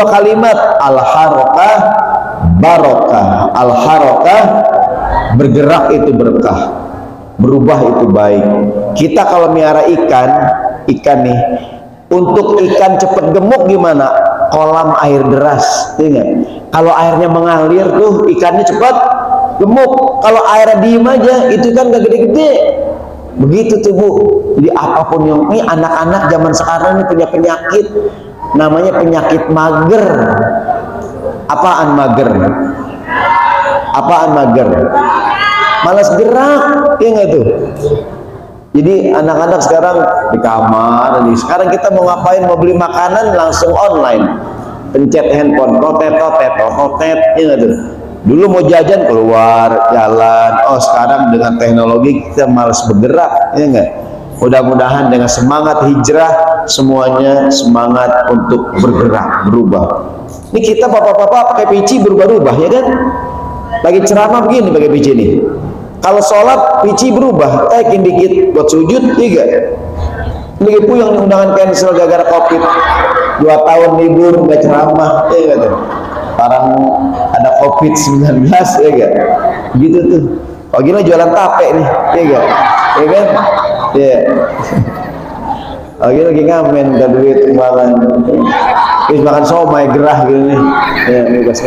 kalimat al-harakah barokah. Al-harakah bergerak itu berkah, berubah itu baik. Kita kalau miara ikan nih, untuk ikan cepet gemuk gimana? Kolam air deras, ingat. Kalau airnya mengalir tuh ikannya cepat gemuk. Kalau airnya diem aja itu kan gak gede-gede. Begitu tuh Bu. Jadi apapun yang ini anak-anak zaman sekarang ini punya penyakit namanya penyakit mager. Apaan mager? Apaan mager? Malas gerak, ya nggak tuh? Jadi anak-anak sekarang di kamar, sekarang kita mau ngapain, mau beli makanan langsung online, pencet handphone, kotet, ya nggak tuh? Dulu mau jajan keluar jalan, oh sekarang dengan teknologi kita malas bergerak, ya nggak? Mudah-mudahan dengan semangat hijrah semuanya semangat untuk bergerak, berubah. Ini kita bapak-bapak pakai pici berubah-ubah, ya kan? Lagi ceramah begini pakai pici nih. Kalau sholat pici berubah, dikit buat sujud 3. Ini puyeng undangan cancel gara-gara covid. 2 tahun libur nggak ceramah, ya kan? Sekarang ada covid-19, ya kan? Gitu tuh. Oh gini jualan tape nih, ya kan? Ya kan? Ya. Oh gini lagi ngamen, gak duit makan. Terus makan somai gerah gitu nih. Ya, bebas.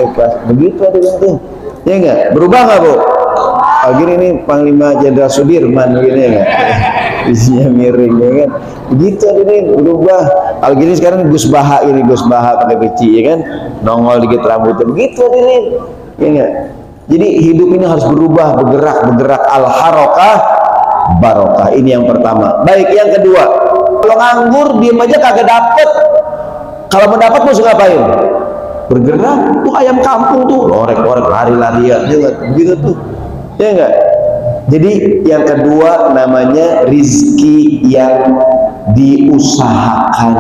Begitu ada yang tuh. Ya enggak? Berubah nggak Bu? Oh gini nih Panglima Jenderal Sudirman gini ya enggak? Isinya miring ya kan? Begitu ada nih berubah. Kalau gini sekarang Gus Baha ini, Gus Baha pakai peci ya kan? Nongol dikit rambutnya. Begitu ada nih. Ya enggak? Jadi hidup ini harus berubah, bergerak al-harakah barokah. Ini yang pertama. Baik, yang kedua, kalau nganggur diem aja kagak dapet. Kalau mendapat mau ngapain? Bergerak. Tuh ayam kampung tuh lorek-lorek lari-larian, ya enggak? Begitu tuh, ya enggak? Jadi yang kedua namanya rizki yang diusahakan,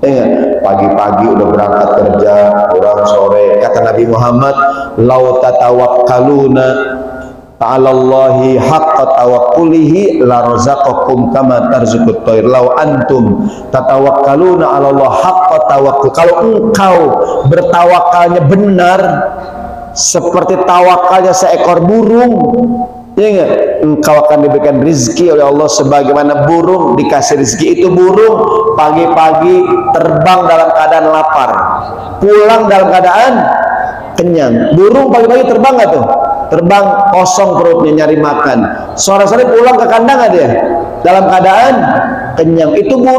ya enggak? Pagi-pagi udah berangkat kerja, pulang sore. Kata Nabi Muhammad, lau tatawakkaluna ta'alallahi haqqa tawakkulihi la razaqakum kama tarzuqut thair. Law antum tatawakkaluna 'ala Allah haqqa tawakkul. Kalau engkau bertawakalnya benar seperti tawakalnya seekor burung, ya enggak? Engkau akan diberikan rizki oleh Allah sebagaimana burung dikasih rizki. Itu burung pagi-pagi terbang dalam keadaan lapar, pulang dalam keadaan kenyang. Burung pagi-pagi terbang nggak tuh? Terbang kosong perutnya nyari makan, sore-sore pulang ke kandang nggak dia? Dalam keadaan kenyang. Itu burung.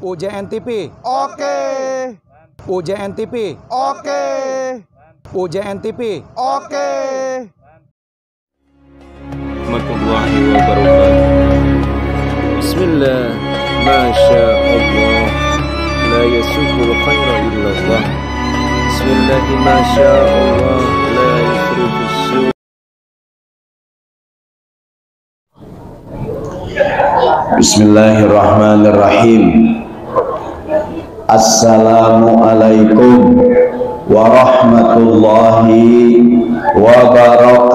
UJN TV. Oke. UJN TV. Oke. UJN TV. Oke. Warahmatullahi wabarakatuh. Bismillah, masya Allah, la yasubul khaira illallah. Bismillah, masya Allah, la yasrufus su. Bismillahirrahmanirrahim. Assalamualaikum warahmatullahi wabarakatuh.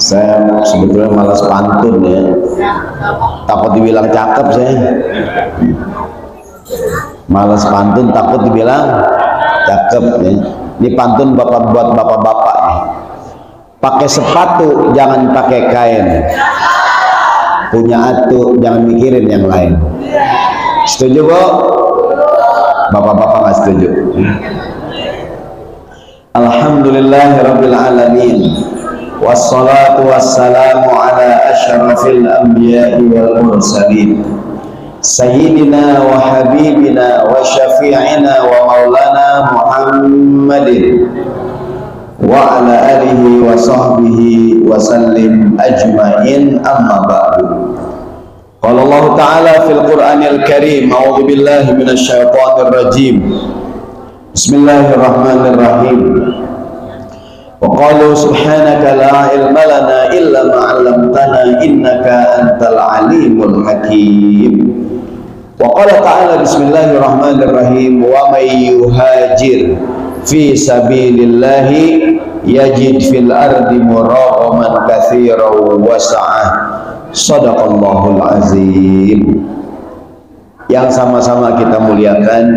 Saya sebetulnya malas pantun ya, takut dibilang cakep. Saya malas pantun, takut dibilang cakep ya. Ini pantun buat bapak-bapak nih. Pakai sepatu jangan pakai kain, punya atu jangan mikirin yang lain. Setuju Bu? Bapak-bapak nggak setuju? Alhamdulillahirabbil alamin, wassalatu wassalamu ala asyrafil anbiya'i wal mursalin, sayyidina wa habibina wa syafi'ina wa maulana Muhammadin wa ala alihi wa sahbihi wa sallim ajma'in, amma ba'du. Qala Allah Ta'ala fil Qur'anil Karim, a'udzu billahi minasy syaithanir rajim. Bismillahirrahmanirrahim. Wa qalu subhanaka la ilma lana illa ma 'allamtana innaka antal alimul hakim. Wa qala ta'ala bismillahirrahmanirrahim wa may yuhajir fi sabilillahi yajid fil ardi muraghaman katsiran wa sa'ah. Shadaqallahul azim. Yang sama-sama kita muliakan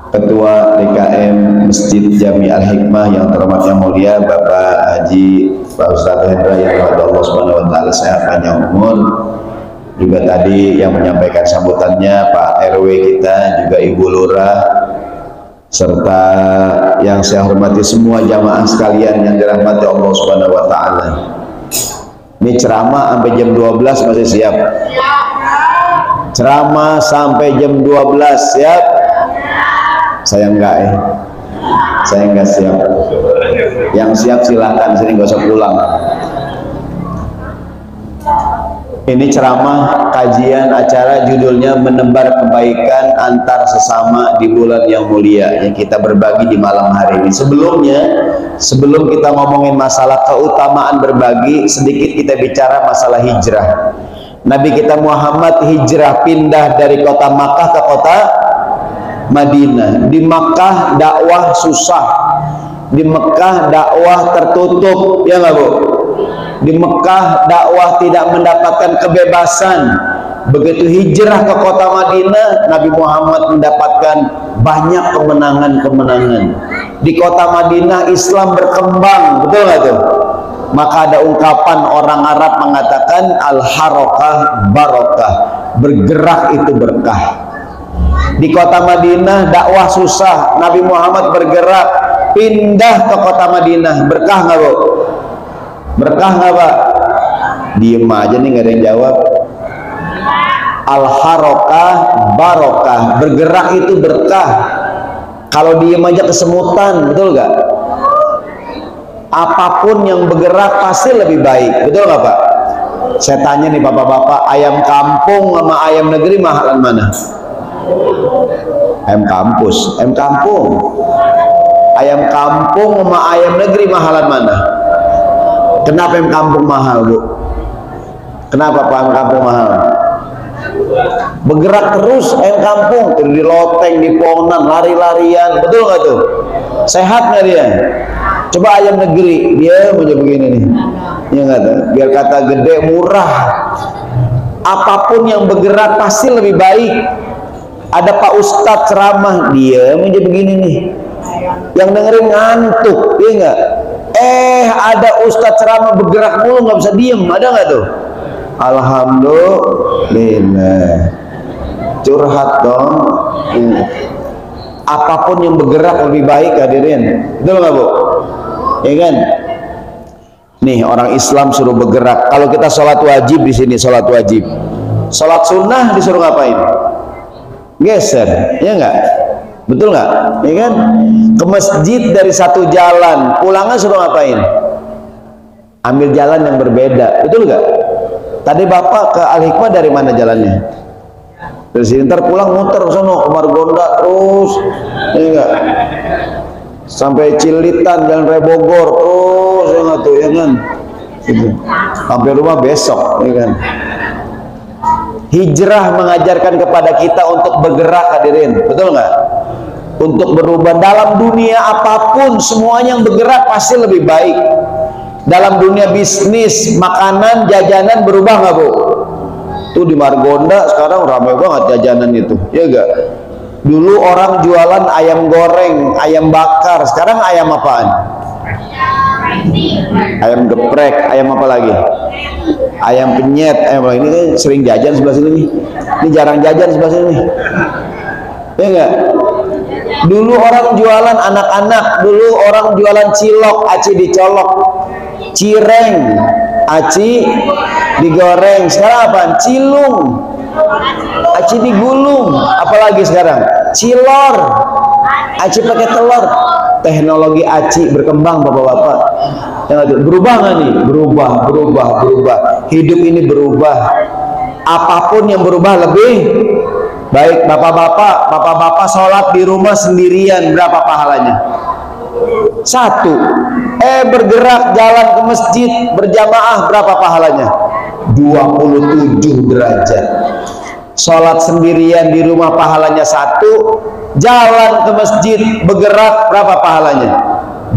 Ketua DKM Masjid Jami Al-Hikmah yang terhormat yang mulia Bapak Haji Pak Ustadz Hendra yang Allah Subhanahu wa taala sehat panjang umur. Juga tadi yang menyampaikan sambutannya Pak RW kita, juga Ibu Lurah, serta yang saya hormati semua jamaah sekalian yang dirahmati Allah Subhanahu wa taala. Ini ceramah sampai jam 12 masih siap? Ceramah sampai jam 12 siap? Saya enggak ya. Saya enggak siap. Yang siap silakan, sini nggak usah pulang. Ini ceramah kajian acara judulnya menebar kebaikan antar sesama di bulan yang mulia yang kita berbagi di malam hari ini. Sebelum kita ngomongin masalah keutamaan berbagi, sedikit kita bicara masalah hijrah. Nabi kita Muhammad hijrah pindah dari kota Makkah ke kota Madinah. Di Makkah dakwah susah, di Mekah dakwah tertutup, ya nggak Bu? Di Mekah dakwah tidak mendapatkan kebebasan. Begitu hijrah ke kota Madinah, Nabi Muhammad mendapatkan banyak kemenangan-kemenangan. Di kota Madinah Islam berkembang, betul nggak tuh? Maka ada ungkapan orang Arab mengatakan al-harakah barokah, bergerak itu berkah. Di kota Madinah dakwah susah, Nabi Muhammad bergerak pindah ke kota Madinah, berkah nggak Bu? Berkah nggak Pak? Diem aja nih, nggak ada yang jawab. Al-harakah barokah, bergerak itu berkah. Kalau diem aja kesemutan, betul nggak? Apapun yang bergerak pasti lebih baik, betul nggak Pak? Saya tanya nih bapak-bapak, ayam kampung sama ayam negeri mahalan mana? Ayam kampus, ayam kampung. Ayam kampung sama ayam negeri mahalan mana? Kenapa ayam kampung mahal Bu? Kenapa Pak ayam kampung mahal? Bergerak terus ayam kampung, di loteng, di pohonan, lari-larian, betul nggak tuh? Sehat nggak dia? Coba ayam negeri, dia punya begini nih, ya nggak tuh? Biar kata gede, murah. Apapun yang bergerak pasti lebih baik. Ada Pak Ustadz ceramah, dia punya begini nih, yang dengerin ngantuk, ya nggak? Ada Ustadz ceramah bergerak mulu, nggak bisa diem, ada nggak tuh? Alhamdulillah. Curhat dong. Apapun yang bergerak lebih baik, hadirin, betul nggak Bu? Ya kan? Nih orang Islam suruh bergerak. Kalau kita sholat wajib di sini, sholat wajib. Sholat sunnah disuruh ngapain? Geser, ya nggak? Betul nggak? Ya kan? Ke masjid dari satu jalan, pulangnya suruh ngapain? Ambil jalan yang berbeda, betul nggak? Tadi Bapak ke Al-Hikmah dari mana jalannya? Dari sini, ntar pulang muter sono ke Margonda terus, ya enggak? Sampai Cilitan, Jalan Raya Bogor terus, ya enggak tuh, ya kan? Gitu. Sampai rumah besok, ya kan? Hijrah mengajarkan kepada kita untuk bergerak, hadirin, betul nggak? Untuk berubah dalam dunia apapun, semuanya yang bergerak pasti lebih baik. Dalam dunia bisnis, makanan, jajanan berubah nggak Bu? Tuh di Margonda sekarang ramai banget jajanan itu, ya enggak? Dulu orang jualan ayam goreng, ayam bakar, sekarang ayam apaan? Ayam geprek, ayam apa lagi? Ayam penyet, ayam apa? Ini kan sering jajan sebelah sini nih. Ini jarang jajan sebelah sini nih. Ya enggak? Dulu orang jualan anak-anak, dulu orang jualan cilok, aci dicolok, cireng, aci digoreng. Sekarang apa? Cilung, aci digulung. Apalagi sekarang? Cilor, aci pakai telur. Teknologi aci berkembang bapak-bapak. Berubah nggak nih? Berubah. Hidup ini berubah. Apapun yang berubah lebih baik. Bapak-bapak sholat di rumah sendirian, berapa pahalanya? Satu. Bergerak jalan ke masjid berjamaah berapa pahalanya? 27 derajat. Sholat sendirian di rumah pahalanya 1. Jalan ke masjid bergerak berapa pahalanya?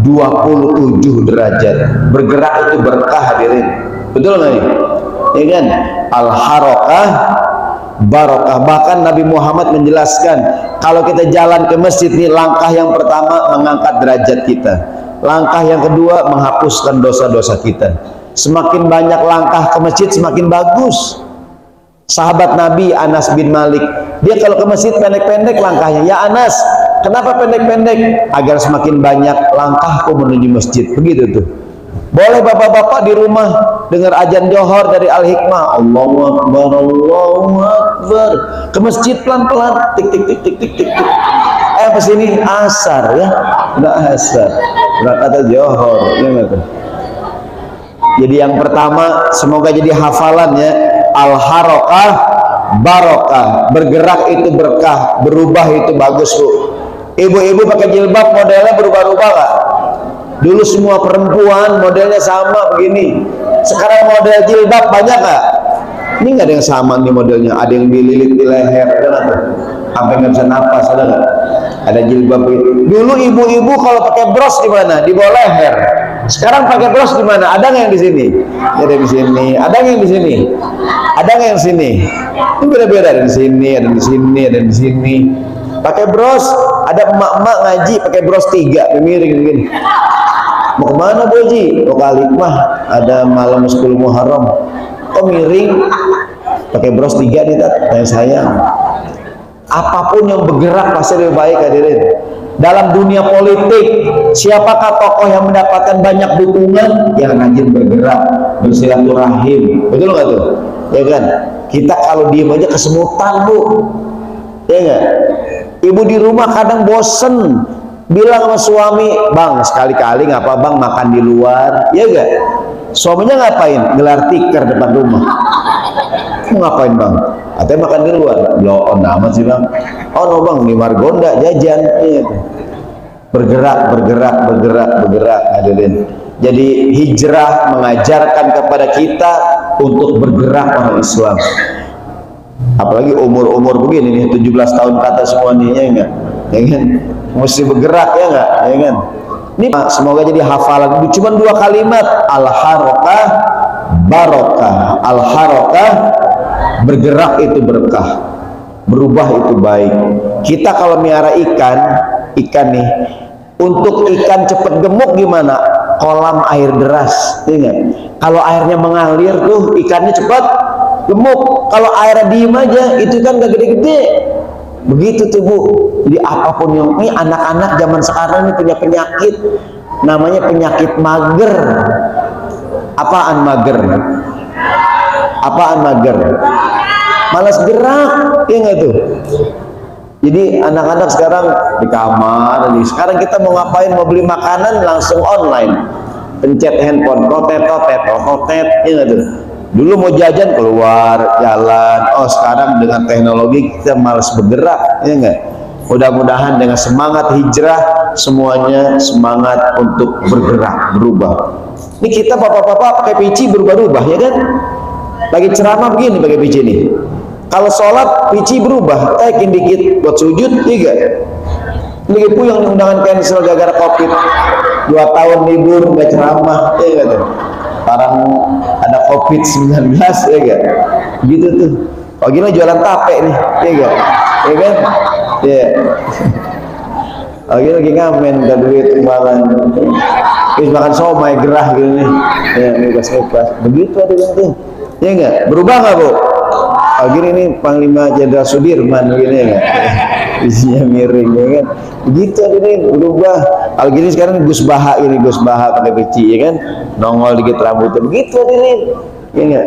27 derajat. Bergerak itu berkah, hadirin. Betul nggak nih? Ya kan? Al-harakah barokah. Bahkan Nabi Muhammad menjelaskan, kalau kita jalan ke masjid nih, langkah yang pertama mengangkat derajat kita, langkah yang kedua menghapuskan dosa-dosa kita. Semakin banyak langkah ke masjid semakin bagus. Sahabat Nabi Anas bin Malik, dia kalau ke masjid pendek-pendek langkahnya. Ya Anas, kenapa pendek-pendek? Agar semakin banyak langkahku menuju masjid. Begitu tuh. Boleh bapak-bapak di rumah dengar ajan johor dari Al-Hikmah, Allahu Akbar, Allahu Akbar. Ke masjid pelan-pelan, tik tik tik tik tik tik. Pas ini asar ya, udah asar. Udah kata johor, ya enggak? Jadi yang pertama, semoga jadi hafalan ya. Al-harakah barokah. Bergerak itu berkah, berubah itu bagus, Bu. Ibu-ibu pakai jilbab modelnya berubah-ubah gak? Dulu semua perempuan modelnya sama begini. Sekarang model jilbab banyak gak? Ini nggak ada yang sama nih modelnya. Ada yang dililit di leher, sampai nggak bisa napas, ada nggak? Ada jilbab. Dulu ibu-ibu kalau pakai bros di mana? Di bawah leher. Sekarang pakai bros di mana? Ada nggak yang di sini? Ada di sini. Ada yang di sini? Ada nggak yang sini? Ini beda-beda. Ada di sini, ada di sini, ada di sini. Pakai bros. Ada emak-emak ngaji pakai bros 3, miring begini. Mau kemana Bu Haji? Mau ke Al-Hikmah, ada malam 10 Muharram. Kok miring? Pakai bros 3 nih, Tat. Sayang. Apapun yang bergerak pasti lebih baik, hadirin. Dalam dunia politik, siapakah tokoh yang mendapatkan banyak dukungan? Yang rajin bergerak, bersilaturahim. Betul nggak tuh? Ya kan? Kita kalau diem aja kesemutan, Bu. Ya nggak? Ibu di rumah kadang bosen, bilang sama suami, Bang, sekali-kali nggak apa Bang makan di luar, ya gak? Suaminya ngapain? Gelar tikar depan rumah. Ngapain Bang? Katanya makan di luar. Loh, amat sih Bang. Oh no Bang, di Margonda jajan. Iya. Bergerak, bergerak, bergerak, bergerak, hadirin. Jadi hijrah mengajarkan kepada kita untuk bergerak orang Islam. Apalagi umur-umur begini nih, 17 tahun ke atas semua nih, ya enggak? Ya kan? Mesti bergerak, ya enggak? Ya kan? Ini semoga jadi hafalan. Cuma 2 kalimat. Al-harakah barokah. Al-harakah, bergerak itu berkah, berubah itu baik. Kita kalau miara ikan nih, untuk ikan cepat gemuk gimana? Kolam air deras, ingat. Kalau airnya mengalir tuh ikannya cepat gemuk. Kalau airnya diem aja, itu kan gak gede-gede. Begitu tuh Bu. Jadi apapun yang ini, anak-anak zaman sekarang ini punya penyakit, namanya penyakit mager. Apaan mager? Apaan mager? Malas gerak, ya nggak tuh? Jadi anak-anak sekarang di kamar. Sekarang kita mau ngapain? Mau beli makanan langsung online, pencet handphone, totet, ya nggak tuh? Dulu mau jajan keluar jalan. Oh sekarang dengan teknologi kita malas bergerak, ya nggak? Mudah-mudahan dengan semangat hijrah semuanya semangat untuk bergerak, berubah. Ini kita bapak-bapak pakai pici berubah-ubah, ya kan? Lagi ceramah begini pakai pici nih. Kalau sholat pici berubah, taikin dikit buat sujud, 3. Lagi puyeng nih undangan cancel gara-gara COVID. 2 tahun libur nggak ceramah, ya kan? Sekarang ada COVID-19, ya kan? Gitu tuh. Oh gini jualan tape nih, ya kan? Ya kan? Ya. Oh gini lagi ngamen, gak duit kemarin. Terus makan somai gerah gitu nih. Ya, bebas-bebas. Begitu ada gitu. Ya enggak? Berubah nggak Bu? Oh gini nih Panglima Jenderal Sudirman gini ya enggak? Isinya miring, ya kan? Begitu ada nih, berubah. Kalau gini sekarang Gus Baha ini, Gus Baha pakai peci, ya kan? Nongol dikit rambutnya. Begitu ada nih. Ya enggak?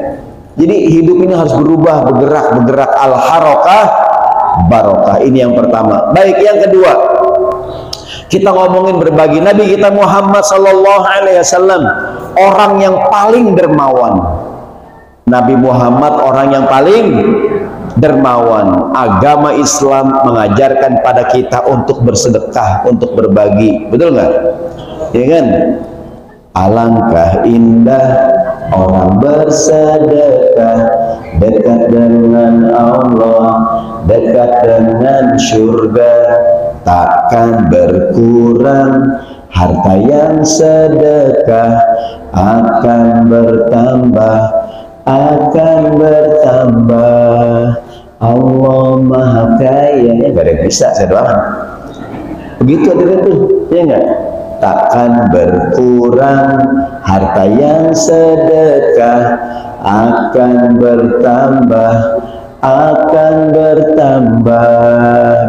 Jadi hidup ini harus berubah, bergerak, bergerak. Al-harakah barokah. Ini yang pertama. Baik, yang kedua, kita ngomongin berbagi. Nabi kita Muhammad sallallahu alaihi wasallam orang yang paling dermawan. Nabi Muhammad orang yang paling dermawan. Agama Islam mengajarkan pada kita untuk bersedekah, untuk berbagi. Betul nggak? ya kan? Alangkah indah orang bersedekah, dekat dengan Allah, dekat dengan surga, takkan berkurang harta yang sedekah, akan bertambah, akan bertambah. Allah Maha Kaya. Gak ada yang bisa saya doakan. Begitu hadirin tuh, ya enggak? Takkan berkurang harta yang sedekah, akan bertambah, akan bertambah.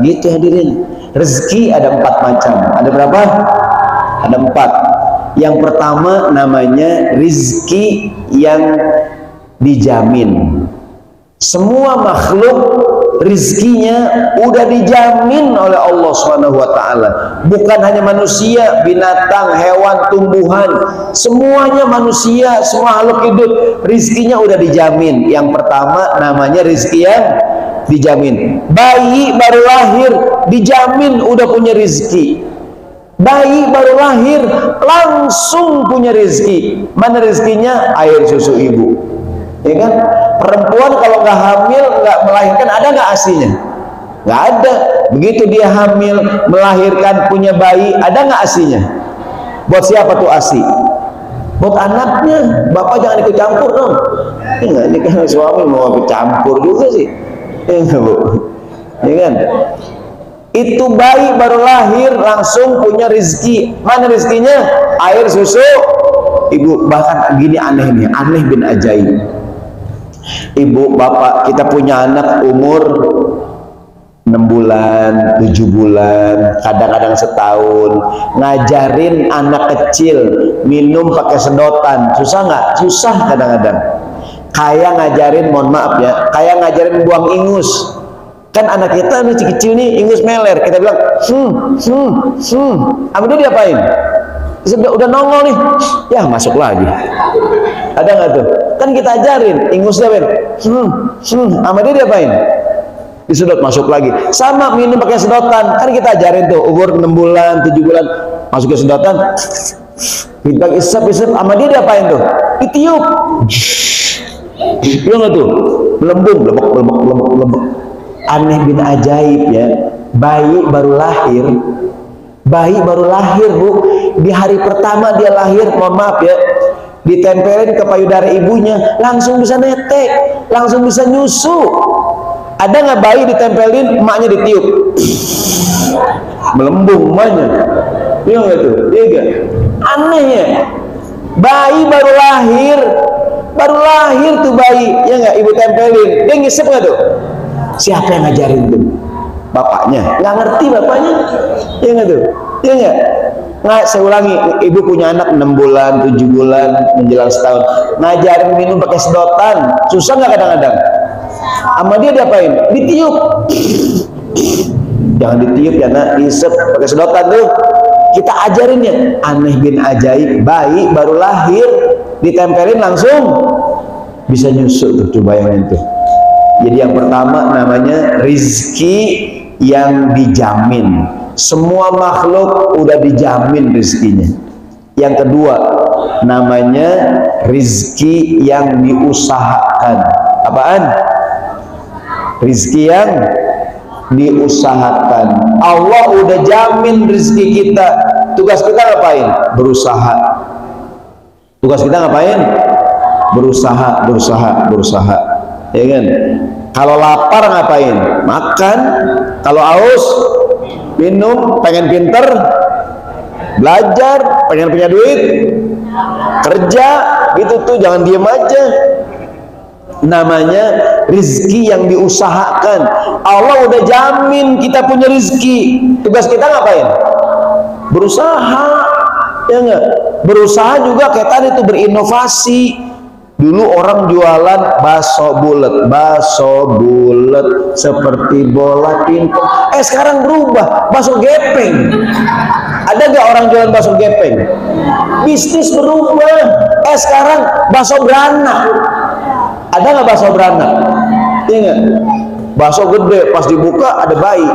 Gitu hadirin. Rezeki ada 4 macam. Ada berapa? Ada 4. Yang pertama namanya rezeki yang dijamin. Semua makhluk rizkinya udah dijamin oleh Allah Subhanahu wa ta'ala. Bukan hanya manusia, binatang, hewan, tumbuhan, semuanya manusia, semua makhluk hidup rizkinya udah dijamin. Yang pertama namanya rizki yang dijamin. Bayi baru lahir dijamin udah punya rizki. Bayi baru lahir langsung punya rizki. Mana rizkinya? Air susu ibu, ya kan? Perempuan kalau nggak hamil, nggak melahirkan, ada nggak asinya? Nggak ada. Begitu dia hamil, melahirkan, punya bayi, ada nggak asinya? Buat siapa tuh asi? Buat anaknya. Bapak jangan ikut campur dong. Enggak, ini kan suami mau ikut campur juga sih. Enggak, Bu. Ya kan? Itu bayi baru lahir langsung punya rezeki. Mana rezekinya? Air susu ibu. Bahkan gini aneh nih, aneh bin ajaib. Ibu, bapak, kita punya anak umur 6 bulan, 7 bulan, kadang-kadang setahun. Ngajarin anak kecil minum pakai sedotan, susah nggak? Susah kadang-kadang. Kayak ngajarin, mohon maaf ya, kayak ngajarin buang ingus. Kan anak kita masih kecil nih, ingus meler, kita bilang apa dia diapain? Udah nongol nih, ya masuk lagi. Ada nggak tuh? Kan kita ajarin, ingusnya sama dia diapain? Disedot, masuk lagi. Sama minum pakai sedotan, kan kita ajarin tuh, umur 6 bulan, 7 bulan, masuk ke sedotan, kita isep-isep, sama dia diapain tuh? Ditiup. Iya nggak tuh? Melembung, lebek. Aneh bin ajaib ya, bayi baru lahir, Bu, di hari pertama dia lahir, mohon maaf ya, ditempelin ke payudara ibunya, langsung bisa netek, langsung bisa nyusu. Ada nggak bayi ditempelin, emaknya ditiup, melembung emaknya? Iya nggak tuh? Iya nggak? Aneh ya, bayi baru lahir tuh bayi, ya nggak, ibu tempelin, dia ngisep nggak tuh? Siapa yang ngajarin tuh? Bapaknya. Nggak ngerti bapaknya, ya nggak tuh? Ya nggak? Nggak, saya ulangi, ibu punya anak 6 bulan, 7 bulan, menjelang setahun, ngajarin minum pakai sedotan, susah nggak kadang-kadang? Sama dia diapain? Ditiup. Jangan ditiup ya nak, diisep pakai sedotan tuh. Kita ajarinnya. Aneh bin ajaib, bayi baru lahir ditempelin langsung bisa nyusu tuh, coba bayangin tuh. Jadi yang pertama namanya rizki yang dijamin. Semua makhluk udah dijamin rizkinya. Yang kedua namanya rizki yang diusahakan. Apaan? Rizki yang diusahakan. Allah udah jamin rizki kita. Tugas kita ngapain? Berusaha. Tugas kita ngapain? Berusaha. Ya kan? Kalau lapar ngapain? Makan. Kalau haus minum. Pengen pinter belajar, pengen punya duit kerja, gitu tuh, jangan diem aja. Namanya rizki yang diusahakan. Allah udah jamin kita punya rizki. Tugas kita ngapain? Berusaha, ya enggak? Berusaha juga kayak tadi tuh, berinovasi. Dulu orang jualan bakso bulat seperti bola pingpong. Sekarang berubah, bakso gepeng. Ada nggak orang jualan bakso gepeng? Bisnis berubah. Sekarang bakso beranak. Ada nggak bakso beranak? Iya nggak? Bakso gede, pas dibuka ada bayi.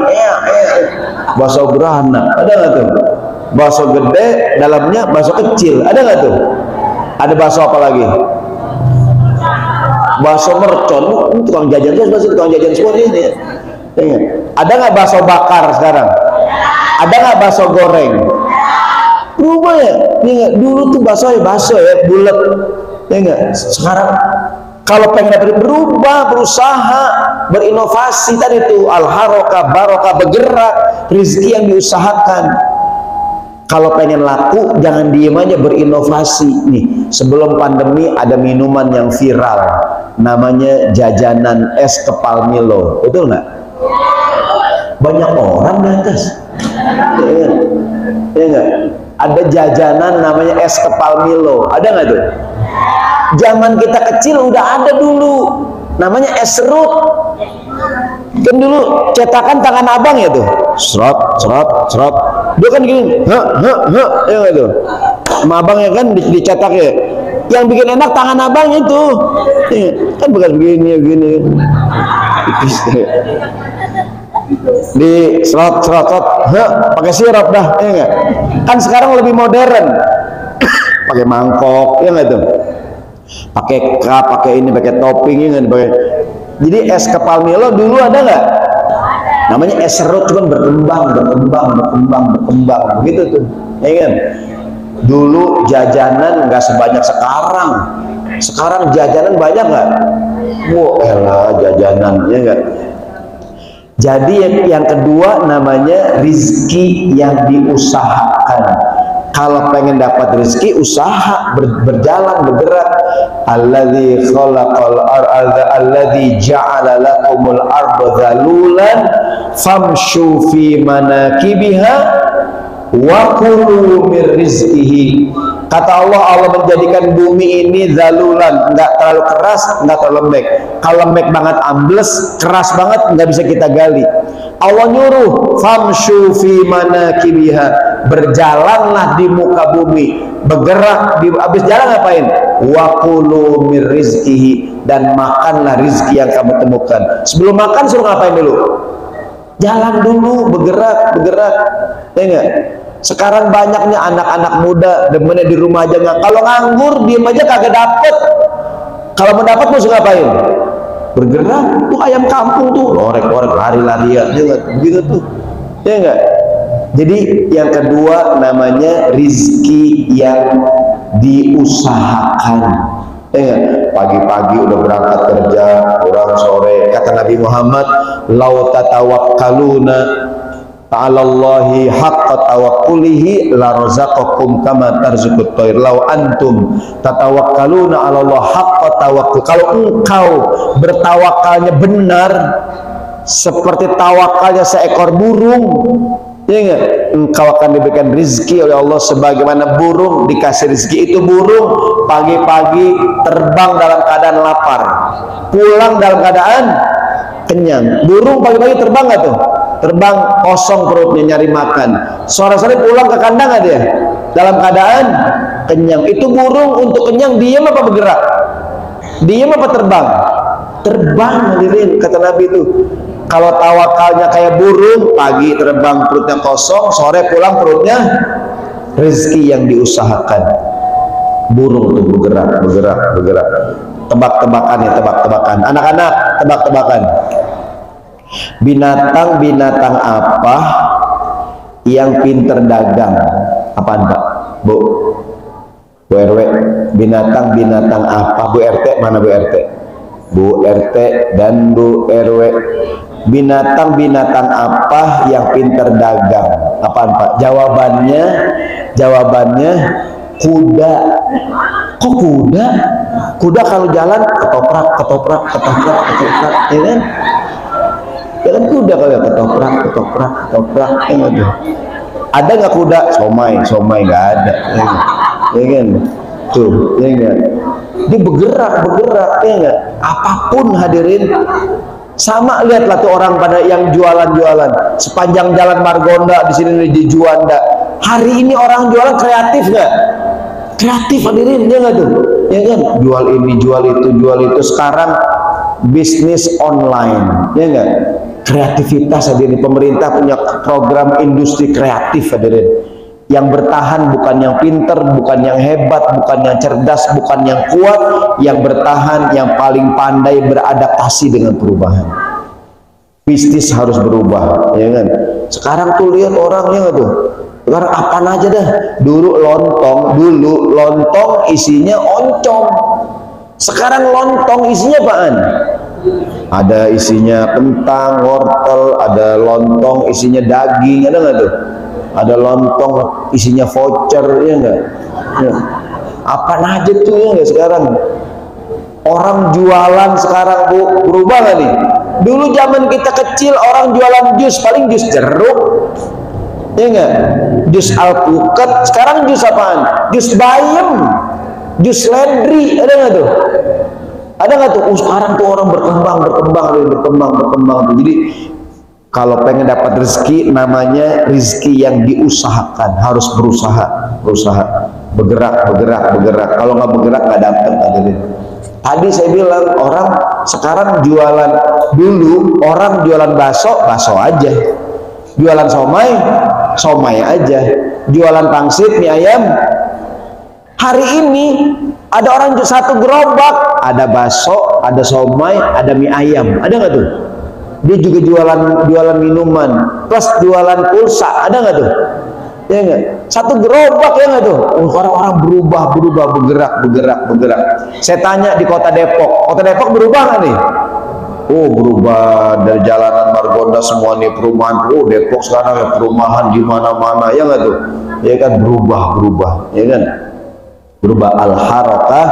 Bakso beranak. Ada nggak tuh? bakso gede, dalamnya bakso kecil. Ada nggak tuh? Ada bakso apa lagi? Bakso mercon, tukang jajan semua, tukang jajan semua ini. Ada nggak bakso bakar sekarang? Ada nggak bakso goreng? Berubah ya? Dulu tuh bakso ya bulat, ya nggak? Sekarang kalau pengen dapat berubah, berusaha, berinovasi tadi itu al-harokah, barokah, bergerak, rezeki yang diusahakan. Kalau pengen laku, jangan diem aja, berinovasi. Nih, sebelum pandemi ada minuman yang viral, namanya jajanan es kepal Milo, betul nggak? Banyak orang di atas, ya nggak? Ada jajanan namanya es kepal Milo, ada nggak tuh? Zaman kita kecil udah ada dulu, namanya es serut. Kan dulu cetakan tangan abang ya tuh, serot. Dia kan gini, ya nggak tuh, sama abangnya kan dicetak ya. Yang bikin enak tangan abang itu, kan bukan begini. Di serot, pakai sirup dah, ya nggak? Kan sekarang lebih modern, pakai mangkok, ya nggak tuh? Pakai cup, pakai ini, pakai topping, ya nggak? Jadi es kepal Milo dulu ada nggak? Namanya es serut, cuman berkembang, begitu tuh, ya kan? Dulu jajanan nggak sebanyak sekarang. Sekarang jajanan banyak nggak? Wah, elah jajanan, ya nggak? Jadi yang kedua namanya rizki yang diusahakan. Kalau pengen dapat rezeki, usaha, berjalan, bergerak. Alladzi khalaqal arda alladzi ja'ala lakumul arda dhalulan famshu fi manakibiha wa kulu mir rizqihi. Kata Allah menjadikan bumi ini zalulan, nggak terlalu keras, nggak terlalu lembek. Kalau lembek banget ambles, keras banget nggak bisa kita gali. Allah nyuruh famshu fi manakibiha, berjalanlah di muka bumi, bergerak. Habis jalan ngapain? Wa kulu mir rizqihi, dan makanlah rizki yang kamu temukan. Sebelum makan suruh ngapain dulu? Jalan dulu, bergerak, ya enggak? Sekarang banyaknya anak-anak muda demennya di rumah aja, nggak. Kalau nganggur diem aja kagak dapet. Kalau mau dapat mesti ngapain? Bergerak. Tuh ayam kampung tuh orek-orek, lari-larian, ya nggak? Begitu tuh, ya nggak? Jadi yang kedua namanya rizki yang diusahakan. Ya nggak? Pagi-pagi udah berangkat kerja, pulang sore. Kata Nabi Muhammad, lau tatawakkaluna ta'alallahi haqqa tawakkulihi la razaqakum kama tarzuqut thair. Law antum tatawakkaluna 'ala Allah haqqa tawakkul, kalau engkau bertawakalnya benar seperti tawakalnya seekor burung, ya enggak, engkau akan diberikan rizki oleh Allah sebagaimana burung dikasih rizki. Itu burung pagi-pagi terbang dalam keadaan lapar, pulang dalam keadaan kenyang. Burung pagi-pagi terbang nggak tuh? Terbang kosong perutnya nyari makan, sore-sore pulang ke kandang nggak dia? Dalam keadaan kenyang. Itu burung untuk kenyang diam apa bergerak? Diam apa terbang? Terbang, hadirin. Kata Nabi itu, kalau tawakalnya kayak burung, pagi terbang perutnya kosong, sore pulang perutnya rezeki yang diusahakan. Burung itu bergerak. Tebak-tebakan ya, tebak-tebakan. Anak-anak, tebak-tebakan. Binatang-binatang apa yang pinter dagang? Apaan Pak? Bu RW, binatang-binatang apa? Bu RT, mana Bu RT? Bu RT dan Bu RW, binatang-binatang apa yang pinter dagang? Apaan Pak? Jawabannya kuda. Kok kuda? Kuda kalau jalan ketoprak, ya kan? Ya kan kuda kalau ketoprak, ya. Ada nggak kuda? Somai nggak ada, ya kan? Tuh, ya kan? Dia bergerak, ya nggak? Apapun hadirin. Sama, lihatlah tuh orang pada yang jualan sepanjang jalan Margonda di sini di Juanda. Hari ini orang jualan kreatif nggak? Kreatif hadirin, ya nggak tuh? Ya kan? Jual ini, jual itu. Sekarang bisnis online, ya nggak? Kreativitas hadirin. Pemerintah punya program industri kreatif hadirin. Yang bertahan bukan yang pinter, bukan yang hebat, bukan yang cerdas, bukan yang kuat. Yang bertahan, yang paling pandai beradaptasi dengan perubahan. Bisnis harus berubah, ya kan? Sekarang tuh lihat orangnya nggak tuh? Sekarang apaan aja dah. Dulu lontong isinya oncom. Sekarang lontong isinya apaan? Ada isinya kentang, wortel, ada lontong isinya daging, ada nggak tuh? Ada lontong isinya voucher, ya enggak? Ya. Apa aja tuh ya enggak sekarang? Orang jualan sekarang berubah nggak nih? Dulu zaman kita kecil orang jualan jus, paling jus jeruk, ya enggak? Jus alpukat. Sekarang jus apaan? Jus bayam, jus ledri, ada nggak tuh? Ada nggak tuh? Sekarang tuh orang berkembang. Jadi kalau pengen dapat rezeki, namanya rezeki yang diusahakan, harus berusaha, bergerak. Kalau nggak bergerak nggak dapat. Tadi saya bilang orang sekarang jualan, dulu orang jualan bakso aja, jualan somai aja, jualan pangsit mie ayam. Hari ini ada orang satu gerobak, ada bakso, ada somai, ada mie ayam, ada nggak tuh? Dia juga jualan minuman plus jualan pulsa, ada nggak tuh? Ya nggak? Satu gerobak, ya nggak tuh? Orang-orang berubah, bergerak. Saya tanya di kota Depok berubah nggak nih? Oh, berubah. Dari jalanan Margonda semua nih perumahan. Oh, Depok sekarang ya perumahan di mana-mana, ya nggak tuh? Ya kan, berubah, ya kan? Berubah. Al-harakah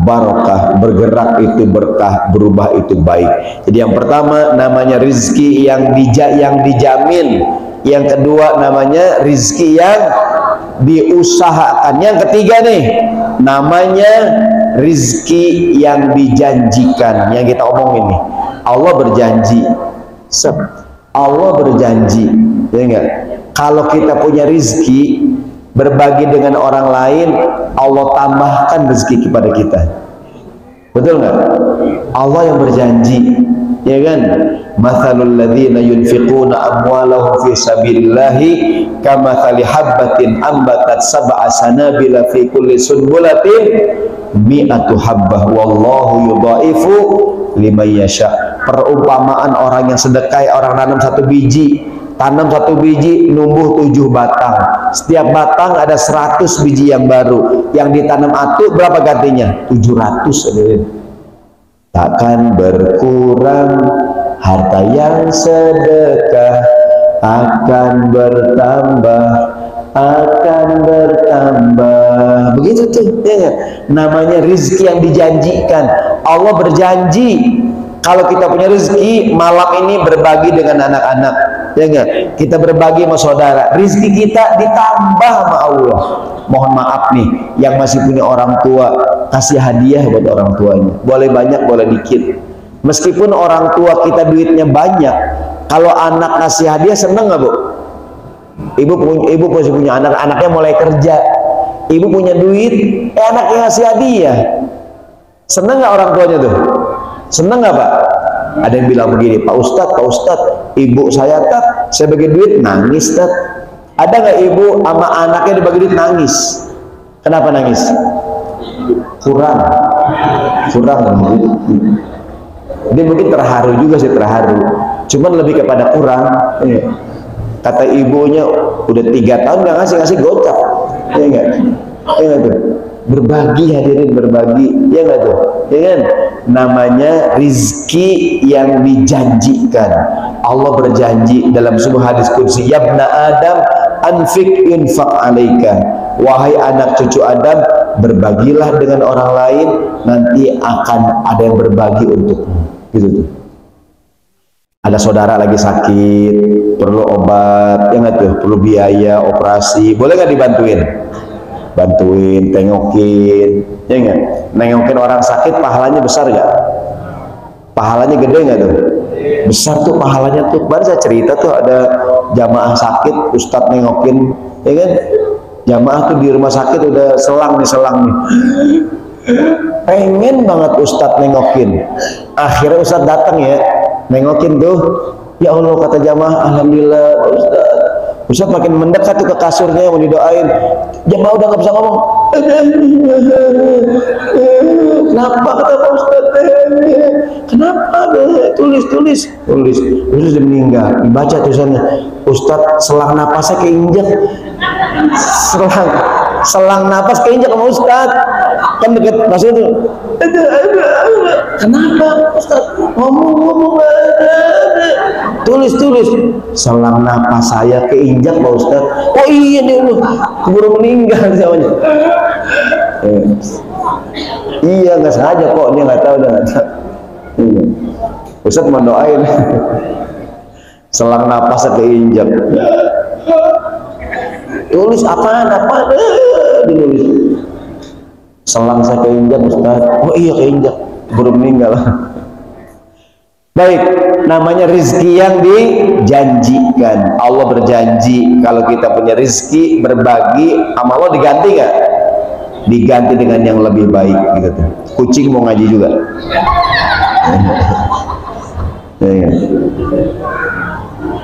barokah, bergerak itu berkah, berubah itu baik. Jadi yang pertama namanya rizki yang dijamin, yang kedua namanya rizki yang diusahakan, yang ketiga nih namanya rizki yang dijanjikan. Yang kita omongin nih, Allah berjanji, ya enggak? Kalau kita punya rizki, berbagi dengan orang lain, Allah tambahkan rezeki kepada kita. Betul nggak? Allah yang berjanji, ya kan? Mathalul ladzina yunfiquna amwalahum fi sabilillahi kamathali habbatin ambatat sab'a sanabila fi kulli sunbulatin mi'atu habbah wallahu yudhaifu liman yasha. Perumpamaan orang yang sedekah, orang nanam satu biji, numbuh 7 batang. Setiap batang ada 100 biji yang baru. Yang ditanam atu berapa gantinya? 700. Takkan berkurang harta yang sedekah, akan bertambah. Begitu tuh, ya. Namanya rizki yang dijanjikan. Allah berjanji kalau kita punya rezeki, malam ini berbagi dengan anak-anak, ya enggak? Kita berbagi sama saudara, rezeki kita ditambah sama Allah. Mohon maaf nih, yang masih punya orang tua, kasih hadiah buat orang tuanya. Boleh banyak, boleh dikit. Meskipun orang tua kita duitnya banyak, kalau anak kasih hadiah seneng nggak, Bu? Ibu masih punya anak, anaknya mulai kerja, ibu punya duit, anaknya ngasih hadiah, seneng nggak orang tuanya tuh? Seneng nggak, Pak? Ada yang bilang begini, Pak Ustadz, ibu saya saya bagi duit nangis, Tat. Ada nggak ibu sama anaknya dibagi duit nangis? Kenapa nangis? Kurang. Dia mungkin terharu juga sih, cuman lebih kepada kurang. Kata ibunya udah 3 tahun nggak ngasih gocap, ya enggak? Tuh. Berbagi, hadirin, berbagi, ya enggak tuh? Ya kan? Namanya rizki yang dijanjikan. Allah berjanji dalam sebuah hadis qudsi, ya ibna Adam anfik infaq alaika, wahai anak cucu Adam, berbagilah dengan orang lain, nanti akan ada yang berbagi untukmu. Gitu tuh. Ada saudara lagi sakit, perlu obat, ya nggak tuh, perlu biaya operasi, boleh nggak dibantuin? Bantuin, tengokin, ya nggak? Nengokin orang sakit, pahalanya besar nggak? Pahalanya gede nggak tuh? Besar tuh pahalanya tuh. Baru saya cerita tuh, ada jamaah sakit, ustadz nengokin, ya kan? Jamaah tuh di rumah sakit udah selang nih. Pengen banget ustadz nengokin. Akhirnya ustadz datang ya, nengokin tuh. Ya Allah, kata jamaah, alhamdulillah Ustaz, Ustaz makin mendekat tuh ke kasurnya mau didoain, jamaah udah nggak bisa ngomong. Kenapa kata Pak Ustaz? Kenapa? Tulis udah meninggal. Dibaca tulisannya, Ustaz selang napasnya keinjak. Selang napas keinjak sama Ustaz. Kan deket masuk itu. Kenapa Ustaz? Ngomong. Tulis. Selang napas saya keinjak Pak Ustaz. Oh iya dia keburu meninggal namanya. Iya nggak sengaja kok, dia nggak tahu. Ustaz mau doain. Selang napasnya keinjak. Tulis apaan ditulis. Selang saya keinjak Ustaz. Oh iya keinjak, baru meninggal. Baik, namanya rizki yang dijanjikan. Allah berjanji kalau kita punya rizki berbagi sama Allah diganti nggak? Diganti dengan yang lebih baik gitu tuh. Kucing mau ngaji juga.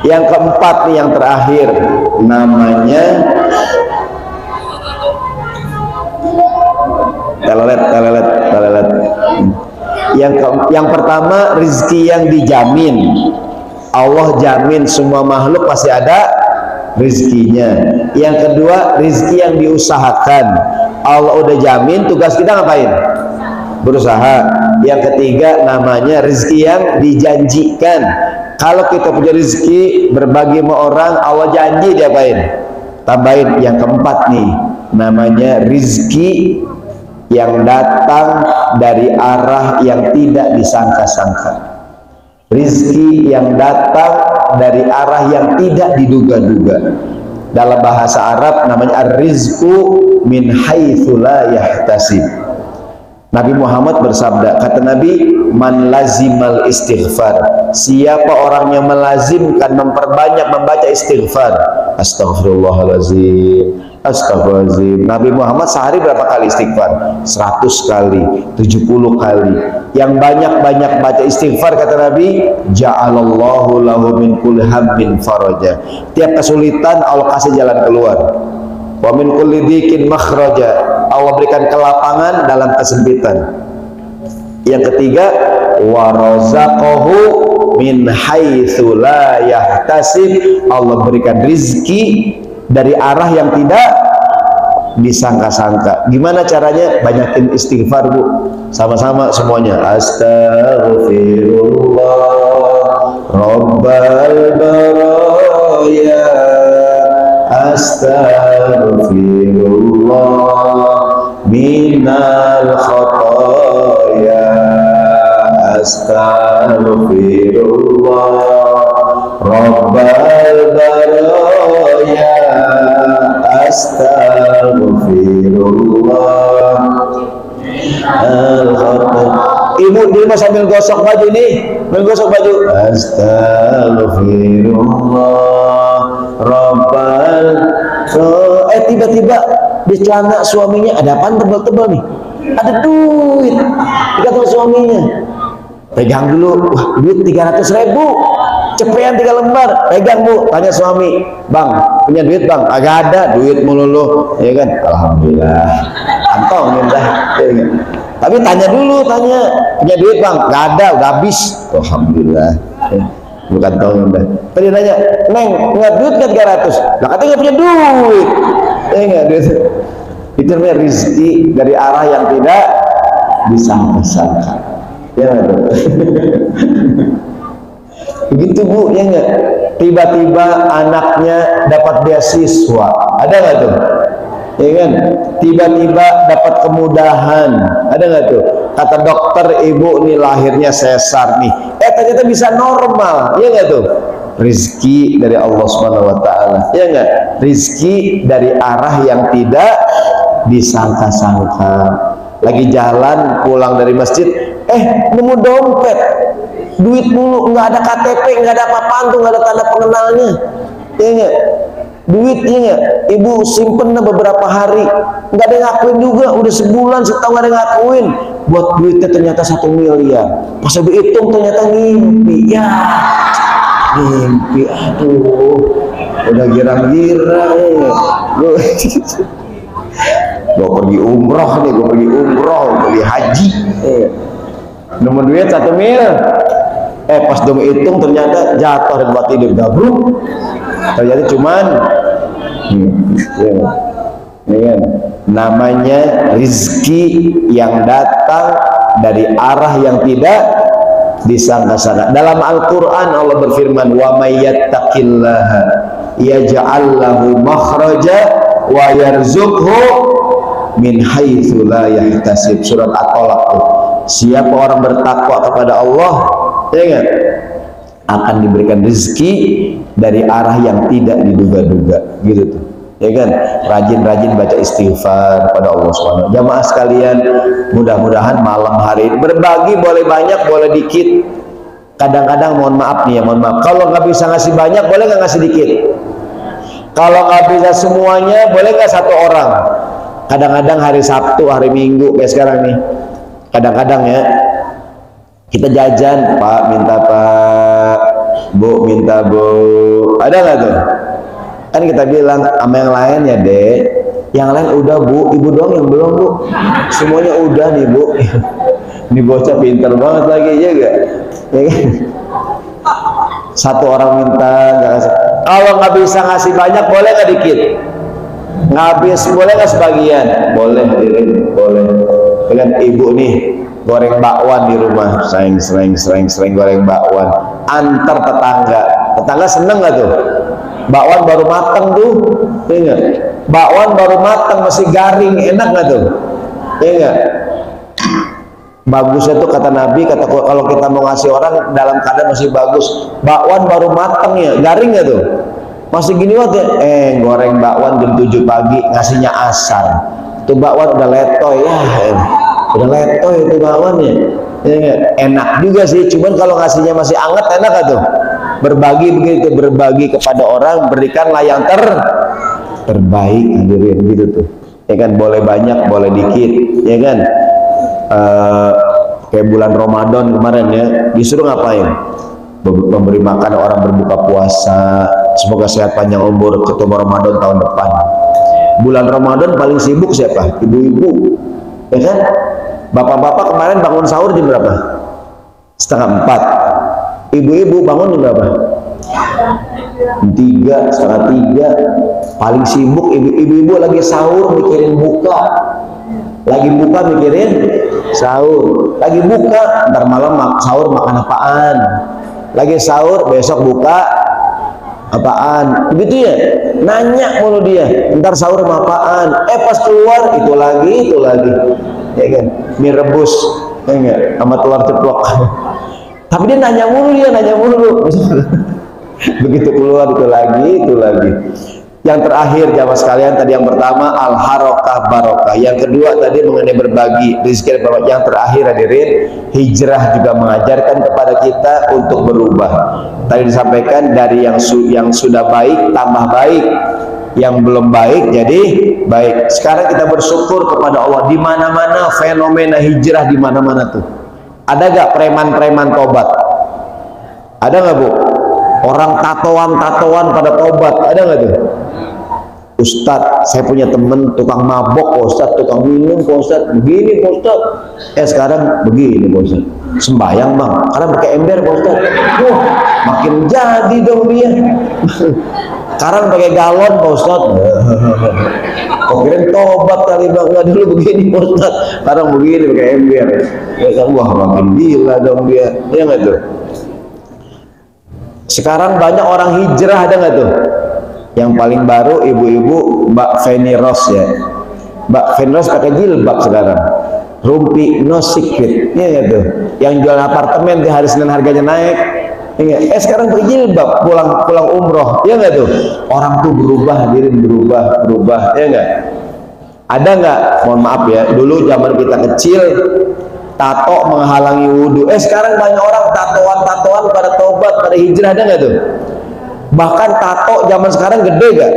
Yang keempat nih, yang terakhir, namanya telelet. Yang pertama rizki yang dijamin. Allah jamin semua makhluk pasti ada rizkinya. Yang kedua rizki yang diusahakan. Allah udah jamin, tugas kita ngapain? Berusaha. Yang ketiga namanya rizki yang dijanjikan. Kalau kita punya rizki berbagi sama orang, Allah janji diapain? Tambahin. Yang keempat nih, namanya rizki yang datang dari arah yang tidak disangka-sangka. Rizki yang datang dari arah yang tidak diduga-duga. Dalam bahasa Arab namanya ar-rizqu min haitsu la yahtasib. Nabi Muhammad bersabda, kata Nabi, man lazimal istighfar, siapa orang yang melazimkan memperbanyak membaca istighfar, astagfirullahaladzim, astagfirullahaladzim. Nabi Muhammad sehari berapa kali istighfar? 100 kali, 70 kali. Yang banyak-banyak baca istighfar, kata Nabi, ja'alallahu lahu min kulli hammin faraja. Tiap kesulitan Allah kasih jalan keluar. Wa min kulli dhikin makhraja, Allah berikan kelapangan dalam kesempitan. Yang ketiga, wa razaqahu min haitsu la yahtasib, Allah berikan rizki dari arah yang tidak disangka-sangka. Gimana caranya? Banyakin istighfar, Bu. Sama-sama semuanya. Astaghfirullah rabbal baraya, astaghfirullah minal khataya, astaghfirullah rabbal baraya, astaghfirullah al-khataya. Ibu di rumah sambil gosok baju nih, menggosok baju. Astagfirullah rabbal. Tiba-tiba di celana suaminya ada apaan tebal-tebal nih? Ada duit. Dikata suaminya, pegang dulu. Wah, duit 300.000. Cepean 3 lembar. Pegang, Bu. Tanya suami, Bang, punya duit Bang? Agak ada, duit melulu, ya kan? Alhamdulillah. Kantongin dah. Ya kan? Tapi tanya dulu, punya duit Bang? Gak ada, udah habis. Alhamdulillah. Bukan tongin dah. Tadi nanya, Neng, nggak duit kan 300? Lah katanya nggak punya duit. Nggak duit. Itu namanya rizki dari arah yang tidak disangka-sangka. Ya nggak? Begitu, Bu, ya nggak? Tiba-tiba anaknya dapat beasiswa, ada nggak tuh? Ya kan? Tiba-tiba dapat kemudahan, ada nggak tuh? Kata dokter, ibu nih lahirnya sesar nih, ternyata bisa normal, ya nggak tuh? Rizki dari Allah Subhanahu Wa Taala, ya nggak? Rizki dari arah yang tidak disangka-sangka. Lagi jalan pulang dari masjid, nemu dompet, duit mulu, nggak ada KTP, nggak ada apa-apaan tuh, nggak ada tanda pengenalnya, ya nggak? duitnya nggak, ibu simpen beberapa hari, nggak ada yang ngakuin juga, udah sebulan setahun nggak ada yang ngakuin, buat duitnya ternyata 1 miliar. Pas ibu hitung ternyata ngimpi, ya ngimpi, aduh, udah girang-girang ya. Gue pergi umroh nih, gue pergi umroh, beli haji, nomor duit 1 mil. Pas dong hitung ternyata jatuh dan buat tidur gabruk, ternyata cuman ya, namanya rizki yang datang dari arah yang tidak disangka-sangka. Dalam Al-Quran Allah berfirman, wa may yattaqillaha yaj'al lahu makhraja wa yarzuqhu min haitsu la yahtasib. Surat At-Tolaq. Siapa orang bertakwa kepada Allah, ya, akan diberikan rezeki dari arah yang tidak diduga-duga, gitu tuh, ya kan? Rajin-rajin baca istighfar pada Allah SWT. Jamaah sekalian, mudah-mudahan malam hari ini berbagi boleh banyak, boleh dikit. Kadang-kadang mohon maaf nih ya, mohon maaf. Kalau nggak bisa ngasih banyak, boleh nggak ngasih dikit? Kalau nggak bisa semuanya, boleh nggak 1 orang? Kadang-kadang hari Sabtu, hari Minggu, kayak sekarang nih. Kadang-kadang ya, kita jajan, Pak minta Pak, Bu minta Bu, ada nggak tuh? Kan kita bilang sama yang lain ya Dek, yang lain udah Bu, Ibu doang yang belum Bu, semuanya udah nih Bu. Ini bocah pintar banget lagi, ya gak? Ya kan? 1 orang minta nggak kasih. Kalau nggak bisa ngasih banyak, boleh nggak dikit? Nggak habis, boleh nggak sebagian? Boleh hadirin, boleh. Dengan ibu nih goreng bakwan di rumah, sering goreng bakwan, antar tetangga seneng nggak tuh? Bakwan baru matang tuh, ingat? Bakwan baru matang masih garing, enak nggak tuh? Ingat? Bagusnya tuh kata Nabi, kata kalau kita mau ngasih orang dalam keadaan masih bagus, bakwan baru matang ya, garing nggak tuh? Masih gini waktu goreng bakwan jam 7 pagi, ngasihnya asar. Tuh bakwan udah letoy ya, udah letoy itu bakwannya. Ya, enak juga sih, cuman kalau ngasihnya masih anget enak gak tuh? Berbagi begitu, berbagi kepada orang, berikanlah yang terbaik, hadirin, gitu tuh. Ya kan, boleh banyak, boleh dikit, ya kan? Kayak bulan Ramadan kemarin ya, disuruh ngapain? Memberi makan orang berbuka puasa, semoga sehat panjang umur ketemu Ramadan tahun depan. Bulan Ramadan paling sibuk siapa? Ibu-ibu, ya kan? Bapak-bapak kemarin bangun sahur jam berapa? 3:30. Ibu-ibu bangun jam berapa? 3, 2:30. Paling sibuk ibu-ibu lagi sahur mikirin buka, lagi buka mikirin sahur, lagi buka ntar malam sahur makan apaan, lagi sahur besok buka apaan, begitu ya, nanya mulu dia, ntar sahur sama apaan, pas keluar itu lagi, ya kan, mie rebus, ya enggak, sama telur ceplok. Tapi dia nanya mulu. Begitu keluar itu lagi. Yang terakhir jamaah sekalian, tadi yang pertama al-harokah barokah, yang kedua tadi mengenai berbagi rezeki. Yang terakhir hadirin, hijrah juga mengajarkan kepada kita untuk berubah. Tadi disampaikan dari yang sudah baik tambah baik, yang belum baik jadi baik. Sekarang kita bersyukur kepada Allah, di mana-mana fenomena hijrah, di mana-mana tuh. Ada gak preman-preman tobat? Ada gak Bu? Orang tatoan pada tobat, ada gak tuh? Ustadz, saya punya temen tukang mabok, Ustadz, tukang minum, Ustadz, begini, Ustadz. Sekarang begini, Ustadz. Sembayang bang, karena pakai ember, Ustadz. Makin jadi dong dia. Sekarang pakai galon, Ustadz. Kok kirain tobat kali bang, nggak dulu begini, Ustadz. Sekarang begini pakai ember. Ya kan, wah makin gila dong dia. Ya nggak tuh? Sekarang banyak orang hijrah, ada nggak tuh? Yang paling baru ibu-ibu Mbak Feni Rose ya. Mbak Feni Rose pakai jilbab sekarang. Rumpi no secret, ya gitu. Yang jual apartemen di hari Senin harganya naik. Ya, sekarang pakai jilbab pulang umroh, ya nggak tuh? Orang tuh berubah, hadirin, berubah, ya nggak? Ada nggak? Mohon maaf ya, dulu zaman kita kecil tato menghalangi wudhu. Sekarang banyak orang tatoan pada tobat, pada hijrah, ada nggak tuh? Bahkan tato zaman sekarang gede gak?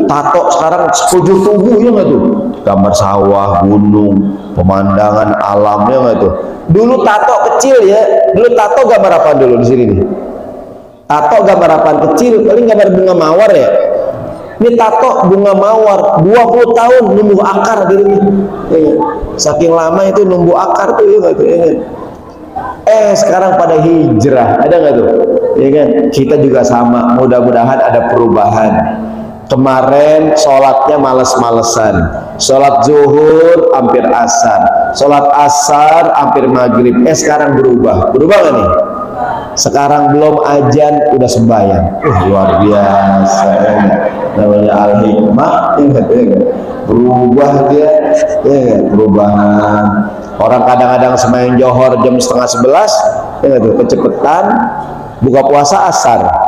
Tato sekarang sekujur tubuh, ya nggak tuh? Gambar sawah, gunung, pemandangan alamnya nggak tuh? Dulu tato kecil ya, dulu tato gambar apa dulu di sini nih? Tato gambar apa kecil? Paling gambar bunga mawar ya. Ini tato bunga mawar 20 tahun numbuh akar gitu nih. Ya, saking lama itu numbuh akar tuh, ya nggak tuh? Ya, sekarang pada hijrah, ada nggak tuh? Ya kan? Kita juga sama. Mudah-mudahan ada perubahan. Kemarin sholatnya males-malesan, sholat zuhur hampir asar, sholat asar hampir maghrib. Sekarang berubah nggak nih? Sekarang belum azan udah sembahyang. Luar biasa ya, namanya al-hikmah. Berubah dia, perubahan. Orang kadang-kadang sembahyang johor jam 10:30, kecepetan, buka puasa asar,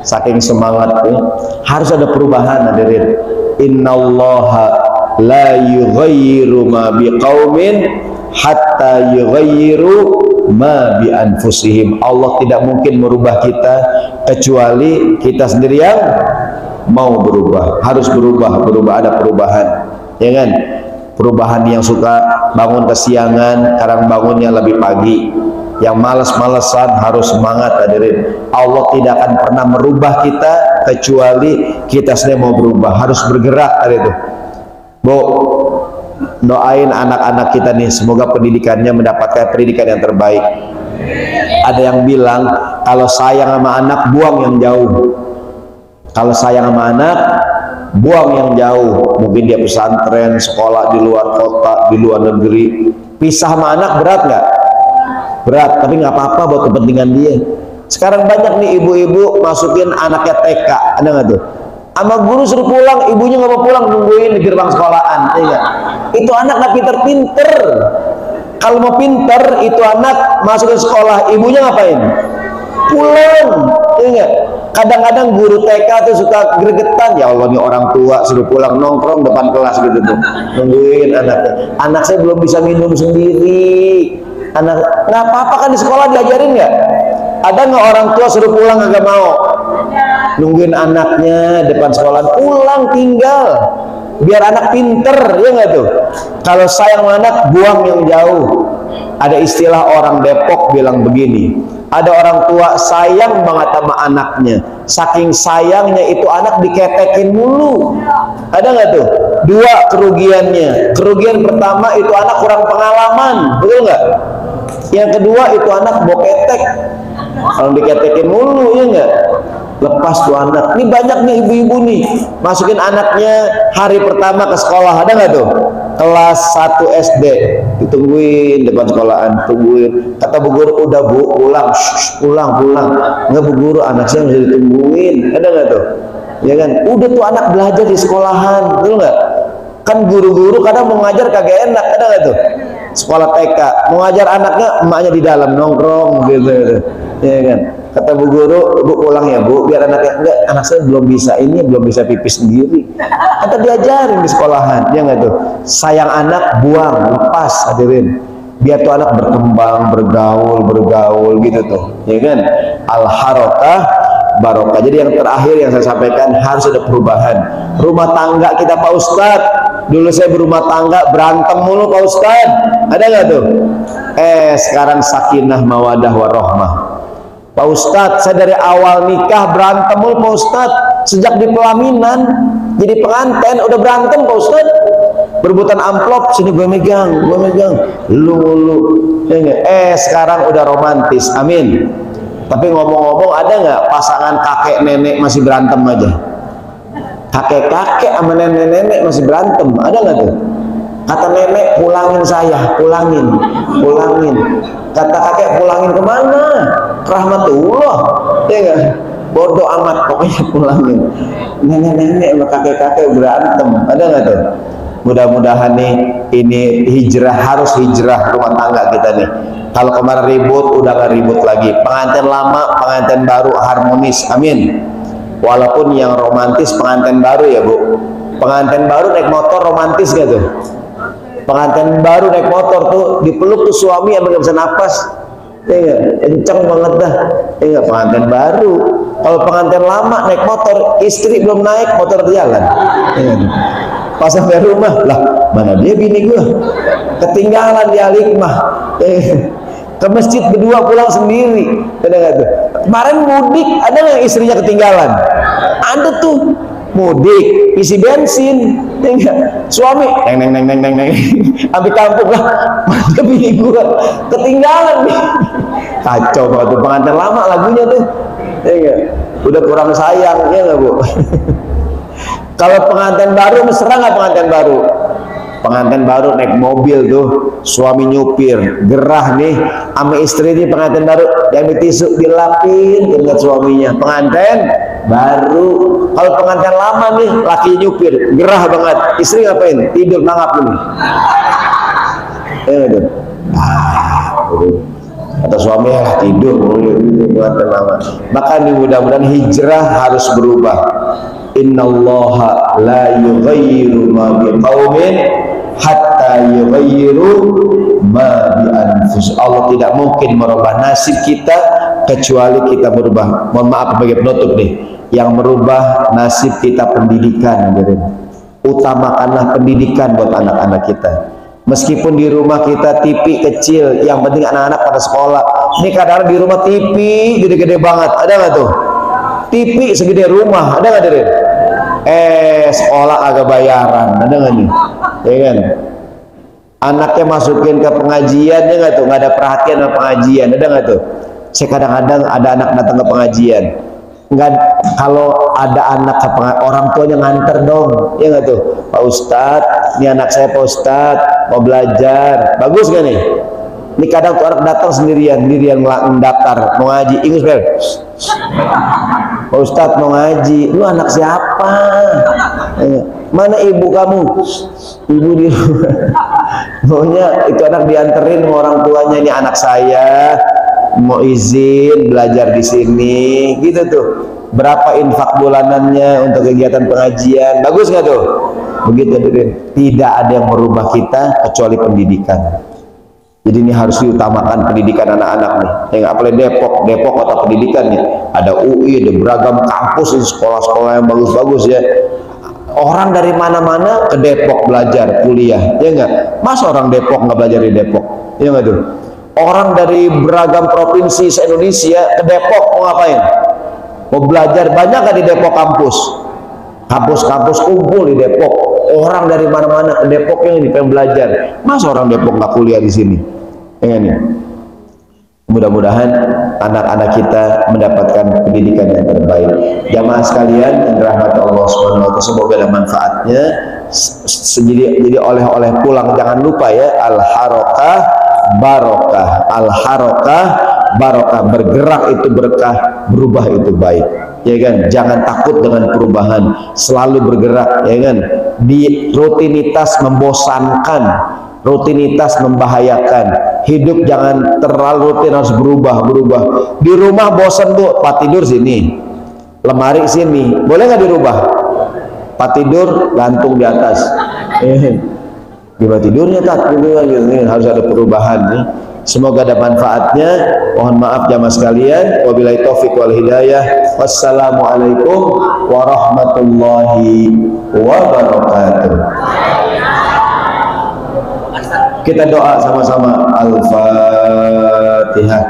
saking semangatnya. Harus ada perubahan, hadirin. Innallaha la yughayyiru ma biqaumin hatta yughayyiru ma bi anfusihim. Allah tidak mungkin merubah kita kecuali kita sendiri yang mau berubah. Harus berubah, ada perubahan, ya kan? Perubahan yang suka bangun kesiangan, sekarang bangunnya lebih pagi. Yang malas-malesan harus semangat, hadirin. Allah tidak akan pernah merubah kita kecuali kita sendiri mau berubah, harus bergerak, hadirin. Bu, doain anak-anak kita nih, semoga pendidikannya mendapatkan pendidikan yang terbaik. Ada yang bilang kalau sayang sama anak buang yang jauh. Kalau sayang sama anak buang yang jauh. Mungkin dia pesantren, sekolah di luar kota, di luar negeri. Pisah sama anak berat nggak? Berat, tapi nggak apa-apa buat kepentingan dia. Sekarang banyak nih ibu-ibu masukin anaknya TK, ada nggak tuh? Sama guru suruh pulang, ibunya nggak mau pulang, nungguin di gerbang sekolahan, ya. Itu anak nggak pinter-pinter. Kalau mau pinter, itu anak masukin sekolah, ibunya ngapain? Pulang, ya. Kadang-kadang guru TK tuh suka gregetan, ya Allah nih orang tua suruh pulang, nongkrong depan kelas gitu tuh, nungguin anaknya. Anak saya belum bisa minum sendiri. Anak nggak apa-apa kan di sekolah diajarin nggak? Ada nggak orang tua suruh pulang nggak mau? Nungguin anaknya depan sekolah, pulang tinggal biar anak pinter, ya nggak tuh? Kalau sayang anak buang yang jauh. Ada istilah orang Depok bilang begini, ada orang tua sayang banget sama anaknya, saking sayangnya itu anak diketekin mulu. Ada nggak tuh? Dua kerugiannya. Kerugian pertama itu anak kurang pengalaman, betul nggak? Yang kedua itu anak boketek, kalau diketekin mulu, ya nggak? Lepas tuh anak. Ini banyak nih ibu-ibu nih masukin anaknya hari pertama ke sekolah, ada nggak tuh? Kelas 1 SD ditungguin depan sekolahan, tungguin. Kata bu guru, udah bu pulang, pulang. Nggak bu guru, anak saya masih ditungguin, ada nggak tuh? Ya kan? Udah tuh anak belajar di sekolahan, betul nggak? Kan guru-guru kadang mau ngajar kagak enak, ada nggak tuh? Sekolah TK mau ngajar anaknya, emaknya di dalam nongkrong gitu, ya kan? Kata bu guru, bu pulang ya bu, biar anaknya, enggak, anak saya belum bisa ini, belum bisa pipis sendiri. Kata diajarin di sekolahan, ya nggak tuh? Sayang anak buang, lepas, hadirin. Biar tuh anak berkembang, bergaul gitu tuh, ya kan? Al-harakah barokah. Jadi yang terakhir yang saya sampaikan, harus ada perubahan. Rumah tangga kita Pak Ustadz, dulu saya berumah tangga berantem mulu Pak Ustadz, ada nggak tuh? Sekarang sakinah mawadah warahmah. Pak Ustadz, saya dari awal nikah berantem mulu Pak Ustadz, sejak di pelaminan jadi pengantin udah berantem Pak Ustadz. Berebutan amplop, sini gue megang, lu. Sekarang udah romantis, amin. Tapi ngomong-ngomong, ada nggak pasangan kakek nenek masih berantem aja? Kakek-kakek sama nenek-nenek masih berantem, ada nggak tuh? Kata nenek, pulangin saya, pulangin. Kata kakek, pulangin kemana? Rahmatullah, ya nggak? Bodoh amat, pokoknya pulangin. Nenek-nenek sama kakek-kakek berantem, ada nggak tuh? Mudah-mudahan nih, ini hijrah, harus hijrah rumah tangga kita nih. Kalau kemarin ribut, udah gak ribut lagi. Pengantin lama, pengantin baru harmonis, amin. Walaupun yang romantis pengantin baru ya bu. Pengantin baru naik motor romantis gak tuh? Pengantin baru naik motor tuh dipeluk tuh suami yang gak bisa napas, kenceng banget dah. Pengantin baru Kalau pengantin lama naik motor, istri belum naik, motor jalan. Pas sampai rumah, lah mana dia bini gua? Ketinggalan di Alikmah. Ke masjid berdua pulang sendiri. Ada nggak tuh? Kemarin mudik, ada nggak istrinya ketinggalan? Ada tuh. Mudik, isi bensin, enggak. Suami, neng, sampai kampung lah, mana bini gua ketinggalan nih. Kacau banget tuh pengantin lama lagunya tuh, enggak. Udah kurang sayang, ya nggak bu? Kalau pengantin baru, mesra nggak pengantin baru? Pengantin baru naik mobil tuh, suami nyupir, gerah nih, sama istri ini pengantin baru, diambil tisu, dilapin, keringat suaminya. Pengantin baru. Kalau pengantin lama nih, laki nyupir, gerah banget, istri ngapain? Tidur mangap ini. Atau suami tidur, pengantin lama. Maka nih mudah-mudahan hijrah harus berubah. Innallaha la yughayyiru ma biqaumin hatta yughayyiru ma bi anfusihim. Allah tidak mungkin merubah nasib kita kecuali kita berubah. Mohon maaf sebagai penutup nih, yang merubah nasib kita pendidikan. Utamakanlah pendidikan buat anak-anak kita. Meskipun di rumah kita TV kecil, yang penting anak-anak pada sekolah. Ini kadang-kadang di rumah TV gede-gede banget, ada nggak tuh? TV segede rumah, ada nggak Deren? Sekolah agak bayaran, ada nggak nih? Ya kan? Anaknya masukin ke pengajian, ya nggak tuh? Nggak ada perhatian sama pengajian, ada nggak tuh? Saya kadang-kadang ada anak datang ke pengajian, nggak, kalau ada anak ke orang tuanya nganter dong, ya nggak tuh? Pak Ustadz, ini anak saya Pak Ustadz mau belajar, bagus gak nih? Ini kadang tuh anak datang sendirian mendaftar mau ngaji, Inggris bel. Pak Ustadz mau ngaji, lu anak siapa? Mana ibu kamu? Ibu di rumah. Maunya itu anak dianterin sama orang tuanya, ini anak saya mau izin belajar di sini, gitu tuh. Berapa infak bulanannya untuk kegiatan pengajian? Bagus nggak tuh? Begitu, tidak ada yang merubah kita kecuali pendidikan. Jadi ini harus diutamakan pendidikan anak-anak nih. Yang apalagi Depok kota pendidikan nih. Ada UI, ada beragam kampus, sekolah-sekolah yang bagus-bagus ya. Orang dari mana-mana ke Depok belajar kuliah, ya enggak? Masa orang Depok nggak belajar di Depok? Ya enggak tuh? Orang dari beragam provinsi se-Indonesia ke Depok mau ngapain? Mau belajar, banyak nggak di Depok kampus? Kampus-kampus kumpul di Depok. Orang dari mana-mana ke Depok yang pengen belajar. Masa orang Depok nggak kuliah di sini? Ya nih. Mudah-mudahan anak-anak kita mendapatkan pendidikan yang terbaik. Jamaah sekalian yang dirahmati Allah SWT, semoga ada manfaatnya. Jadi oleh-oleh pulang jangan lupa ya, al-harakah barokah, al-harakah barokah, bergerak itu berkah, berubah itu baik. Ya kan, jangan takut dengan perubahan, selalu bergerak, ya kan. Di rutinitas membosankan, rutinitas membahayakan. Hidup jangan terlalu rutin, harus berubah. Di rumah bosan bu, pak tidur sini, lemari sini, boleh nggak dirubah? Pak tidur gantung di atas, gimana tidurnya tat? Harus ada perubahan nih. Semoga ada manfaatnya. Mohon maaf jamaah sekalian. Wabillahi taufiq wal hidayah. Wassalamualaikum warahmatullahi wabarakatuh. Kita doa sama-sama. Al-Fatihah.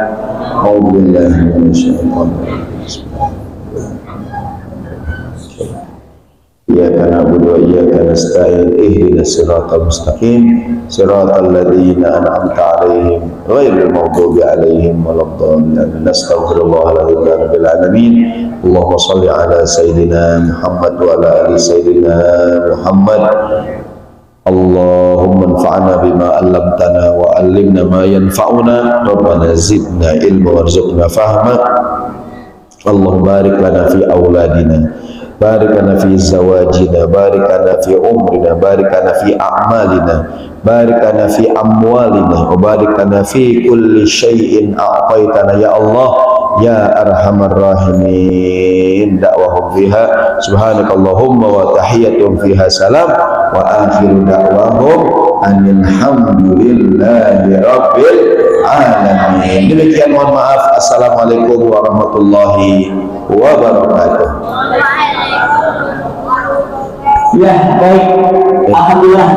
A'udzubillahi minasyaitonir rajim. Iyyaka na'budu wa iyyaka nasta'in ihdinas siratal mustaqim siratal ladzina an'amta 'alaihim ghairil maghdubi 'alaihim waladdallin. Nastaghfirullahal rabbil alamin. Allahumma shalli 'ala sayyidina Muhammad wa 'ala ali sayyidina Muhammad. Allahumma anfa'na bima 'allamtana wa 'allimna ma yanfa'una. Rabbana zidna ilma warzuqna fahma. Allahumma barik lana fi auladina, barik lana fi zawajina, barik lana fi umrina, barik lana fi a'malina, barik lana fi amwalina, wa barik lana fi kulli syai'in a'taitana ya Allah ya arhamar rahimin. Da'wahum fiha subhanakallahumma wa tahiyyatuhum fiha salam wa akhiru da'wahum alhamdulillahi rabbil alamin. Demikian, mohon maaf. Assalamualaikum warahmatullahi wabarakatuh. Ya, baik. Alhamdulillah.